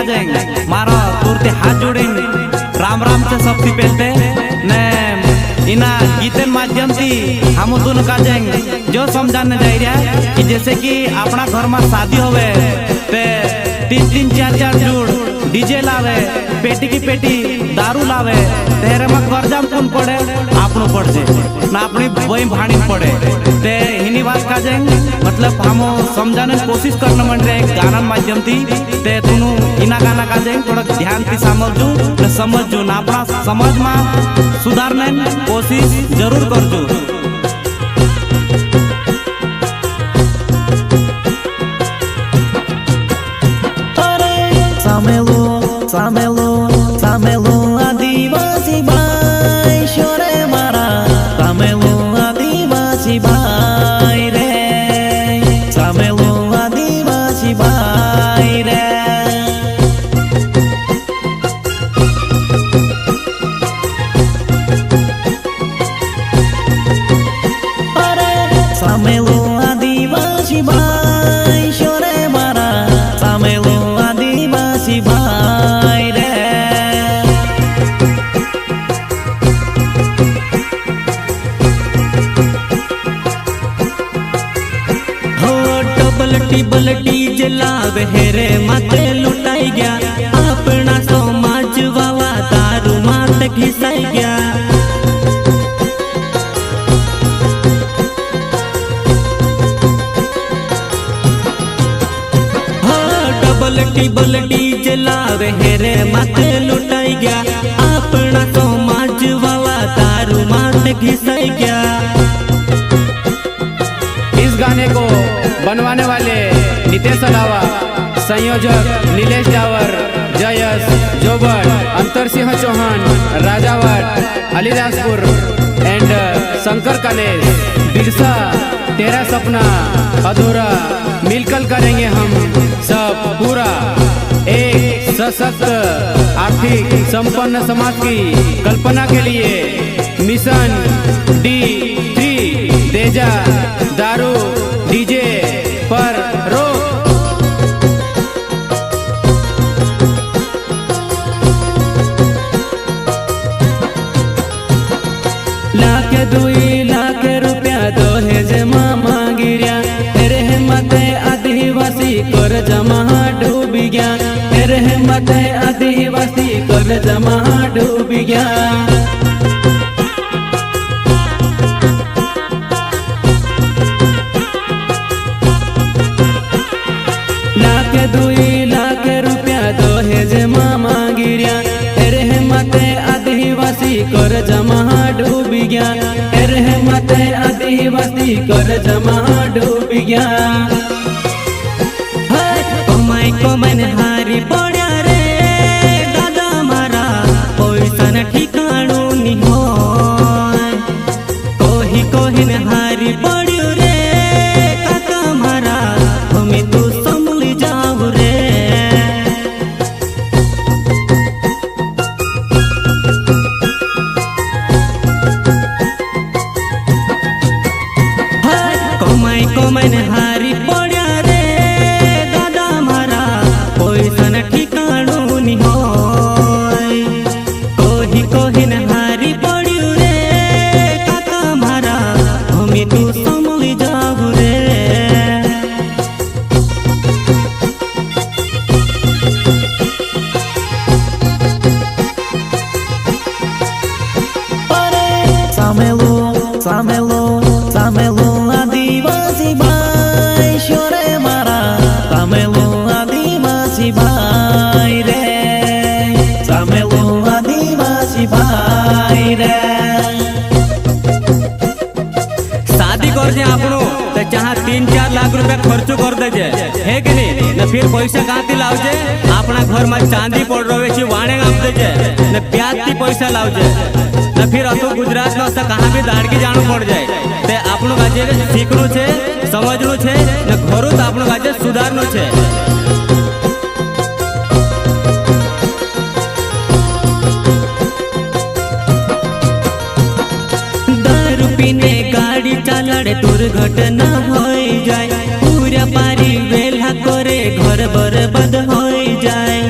का जाएंगे मारा तुरते हाथ जोड़ेंगे राम राम से सबसे पहले ने इना गीतन माध्यम से हम दोनों का जाएंगे जो समझाने जा रहा है कि जैसे कि अपना घर में शादी होवे ते 3-3 4-4 जोड़ डीजे लावे पेटी की पेटी दारू लावे तेरे में कर्जा कौन पड़े आपनो पड़ जे ना अपनी वही भाड़ी पड़े ते हिनी बात का जाएंगे मतलब हम समझाने की कोशिश करने मन रहे गाना माध्यम थी ते तुनु इना गाना का जाएंगे थोड़ा ध्यान से समझू ना अपना समाज में सुधारने कोशिश जरूर करजू। सामेलो आदिवासी भाई शोरे मारा सामेलो आदिवासी भाई रे सामेलो आदिवासी भाई रे अरे सामेलो आदिवासी भाई शोरे मारा सामेलो आदिवासी भाई रे बलटी जलावे हेरे माते लुटाई गया अपना समाज वावा दारू मात घिसाई गया बलटी जलावे हेरे माते लुटाई गया अपना समाज वावा दारू मात घिसाई गया। इस गाने को बनवाने वाले नितेश अलावा संयोजक नीलेश डावर जयस जोबर अंतर सिंह चौहान राजावट अलीदासपुर एंड शंकर कलेश बिरसा तेरा सपना अधूरा मिलकर करेंगे हम सब पूरा एक सशक्त आर्थिक संपन्न समाज की कल्पना के लिए मिशन D3 तेजा दारू डीजे पर रोक। लाख रुपया दहेज मामा गिरिया तेरे मते आदिवासी कर जमा डूब गया तेरे मते आदिवासी कर जमा डूब गया। लाख रुपया दहेज मामा गिरिया तेरे मते आदिवासी कर जमा डूब गया तेरे मते आदिवासी कर जमा डूब गया। कमाई हारी पड़ा रे दादा मारा पैसा न ठिकाणु नि हो कोही न हारी पड़ो रे काका मारा हमें तू संभली जाओ रे। कमाई हारी पड़ा रे दादा मारा पैसा न ठिकाणु नि हो कोही न हारी पड़ो रे काका मारा हमें तू संभली जाओ रे। सामेलो आदिवासी भाई शोरे मारा सामेलो आदिवासी भाई रे सामेलो आदिवासी भाई रे। शादी कर जे आपनो तो जहाँ 3-4 लाख रुपया खर्चो कर दे जे है कि नहीं न फिर पैसा कहाँ थी लाव जे अपना घर में चांदी पड़ रहे छी वाणे गाम दे जे न ब्याज थी पैसा लाव जे न फिर अतो गुजरात में कहाँ भी दाड़की जानो पड़ जाए ते आपनो काजे सीखनो छे समझनो छे न घरो तो आपनो काजे सुधारनो छे। दारू पीने गाड़ी चालड़े दुर्घटना हो जाए पूरा पारी वेला करे घर बर्बाद हो जाए।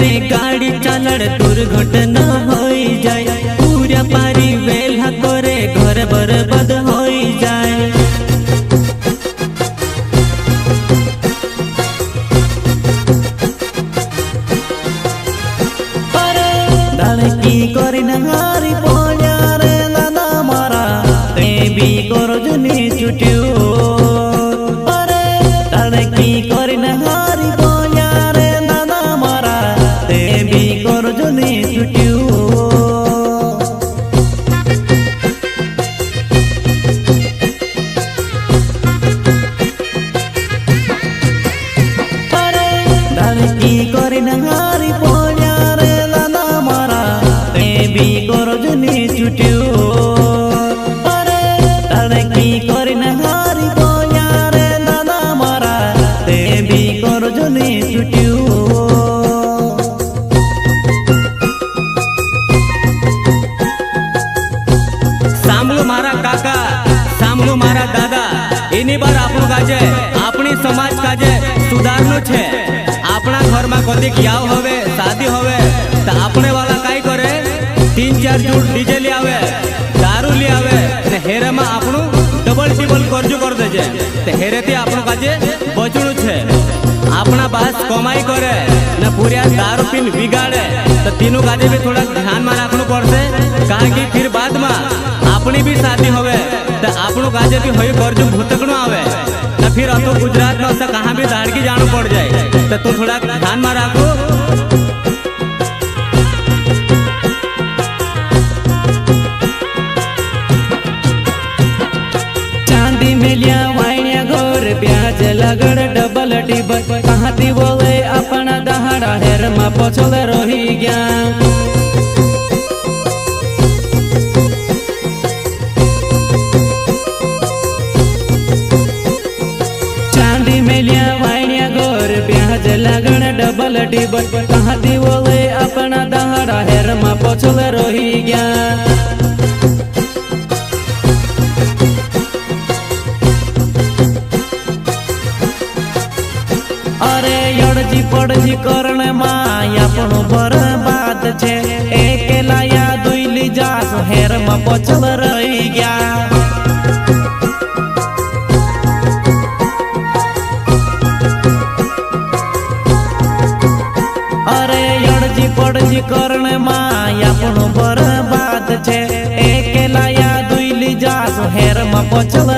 ने गाड़ी चालड़ दुर्घटना होई जाए पूरा पारी वेला करे घर बर्बाद होई जाए। की करी नहारी पोया रे दादा मारा ते भी करो जुनी छुट्टियो अरे तारे की करी नहारी पोया रे दादा मारा ते भी करो जुनी छुट्टियो। अरे तारे की करी नहारी पोया रे दादा मारा भी करो जुनी छुट्टियो अरे तारे की करी नहारी पोया रे दादा मारा ते भी करो जुनी छुट्टियो। સાંભળો મારા કાકા, સાંભળો મારા દાદા, એની બાર આપણું કાજે આપણી સમાજ કાજે સુધારનું છે। આપણા ઘરમાં કદીક યાવ હવે શાદી હવે તો આપણે વાળા કાઈ કરે 3-4 જૂટ ડીજે લી આવે દારૂ લી આવે ને હેરેમાં આપણું ડબલ ટીબલ કરજો કરી દેજે તો હેરેથી આપણું કાજે બચણું છે। આપણા બાસ કમાઈ કરે ને પૂરા દારૂ પીને બિગાડે તો તેનું કાજે બી થોડા ધ્યાનમાં રાખવું પડશે કારણ કે ફિર બાદમાં આપણી બી શાદી હવે તો આપણું કાજે બી હોય કરજો ભૂતકણું આવે તો ફિર અતો ગુજરાતનો તો કહાં બી દાડકી જાણું પડ જાય તો તું થોડા ધ્યાનમાં રાખો। चांदी मिलिया वाइनिया गोर ब्याज लगड़ डबल टिबल कहाँ थी बोले अपना दहाड़ा हेर मा पछल रही गया। चांदी मिलिया वाइनिया गोर ब्याज लगड़ डबल टिबल कहाँ थी बोले अपना दहाड़ा हेर मा पछल रही गया। अरे यड़जी पड़जी करण माय આપણું બરબાદ છે એકેલા યાદ ઉઈલી જાસ હેરમાં પછલ રહી ગયા। અરે यड़जी पड़जी करण माय આપણું બરબાદ છે એકેલા યાદ ઉઈલી જાસ હેરમાં પછલ